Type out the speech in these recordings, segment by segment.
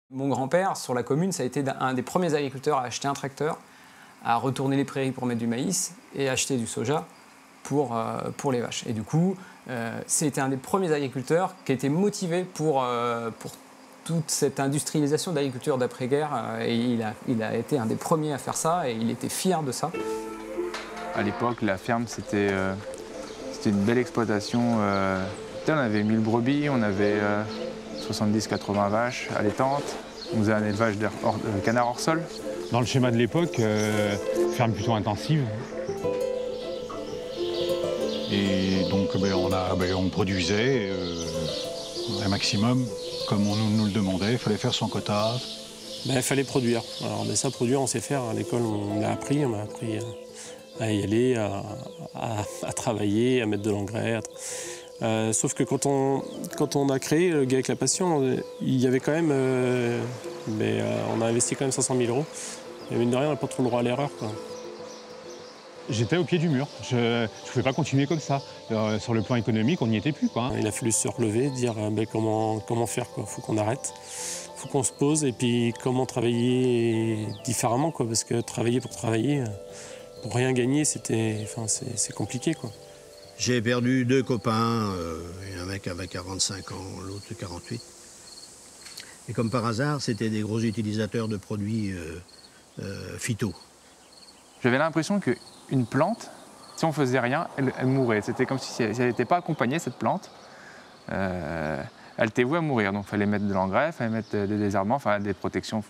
Mon grand-père, sur la commune, ça a été un des premiers agriculteurs à acheter un tracteur, à retourner les prairies pour mettre du maïs et acheter du soja pour les vaches. Et du coup, c'était un des premiers agriculteurs qui a été motivé pour toute cette industrialisation de l'agriculture d'après-guerre. Et il a été un des premiers à faire ça et il était fier de ça. À l'époque, la ferme, c'était une belle exploitation. On avait 1000 brebis, on avait 70-80 vaches allaitantes. On faisait un élevage de canards hors sol. Dans le schéma de l'époque, ferme plutôt intensive. Et donc on produisait un maximum, comme on nous le demandait. Il fallait faire son quota. Il fallait produire. Alors ça, produire, on sait faire. À l'école, on m'a appris à y aller, à travailler, à mettre de l'engrais. Sauf que quand on a créé le Gars avec la Passion, il y avait quand même... on a investi quand même 500 000 €. Et mine de rien, on n'a pas trop le droit à l'erreur, quoi. J'étais au pied du mur. Je ne pouvais pas continuer comme ça. Sur le plan économique, on n'y était plus, quoi. Il a fallu se relever, dire comment faire, quoi. Faut qu'on arrête, faut qu'on se pose et puis comment travailler différemment, quoi. Parce que travailler pour travailler, pour rien gagner, c'est compliqué, quoi. J'ai perdu 2 copains, un mec avait 45 ans, l'autre 48. Et comme par hasard, c'était des gros utilisateurs de produits phyto. J'avais l'impression qu'une plante, si on faisait rien, elle mourait. C'était comme si elle n'était pas accompagnée, cette plante. Elle était vouée à mourir. Donc il fallait mettre de l'engrais, il fallait mettre des désherbants, enfin des protections.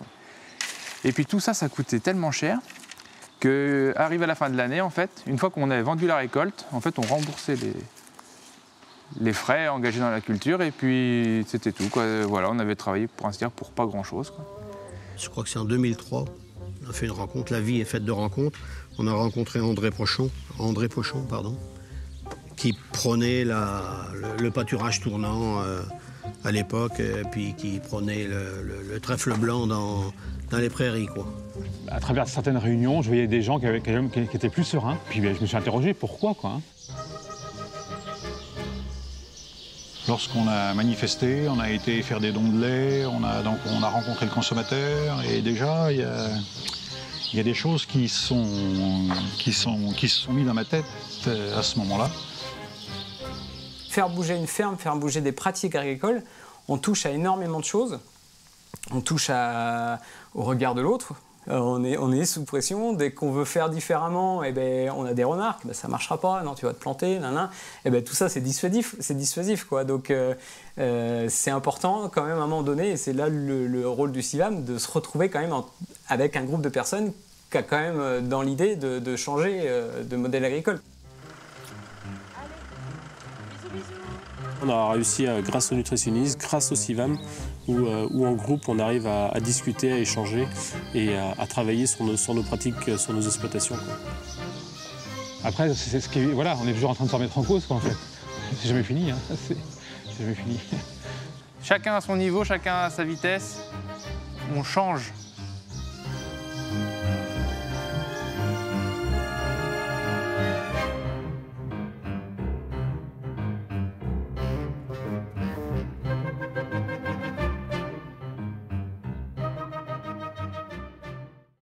Et puis tout ça, ça coûtait tellement cher qu'arrivé à la fin de l'année, en fait, une fois qu'on avait vendu la récolte, en fait, on remboursait les frais engagés dans la culture et puis c'était tout, quoi. Voilà, on avait travaillé pour ainsi dire pour pas grand-chose, quoi. Je crois que c'est en 2003, on a fait une rencontre. La vie est faite de rencontres. On a rencontré André Pochon, qui prônait le pâturage tournant à l'époque, puis qui prônait le trèfle blanc dans les prairies, quoi. À travers certaines réunions, je voyais des gens qui étaient plus sereins. Puis je me suis interrogé pourquoi, quoi. Lorsqu'on a manifesté, on a été faire des dons de lait, on a rencontré le consommateur et déjà il y a des choses qui se sont mises dans ma tête à ce moment-là. Faire bouger une ferme, faire bouger des pratiques agricoles, on touche à énormément de choses. On touche au regard de l'autre. On est sous pression. Dès qu'on veut faire différemment, on a des remarques. Ça ne marchera pas, non, tu vas te planter, nanana. Tout ça, c'est dissuasif, quoi. Donc, c'est important quand même à un moment donné, et c'est là le rôle du CIVAM, de se retrouver quand même avec un groupe de personnes qui a quand même dans l'idée de changer de modèle agricole. On a réussi, grâce aux nutritionnistes, grâce au CIVAM, où en groupe on arrive à discuter, à échanger et à travailler sur nos pratiques, sur nos exploitations, quoi. Après, c'est ce qui, voilà, on est toujours en train de se remettre en cause, quoi, en fait. C'est jamais fini, hein. C'est jamais fini. Chacun à son niveau, chacun à sa vitesse. On change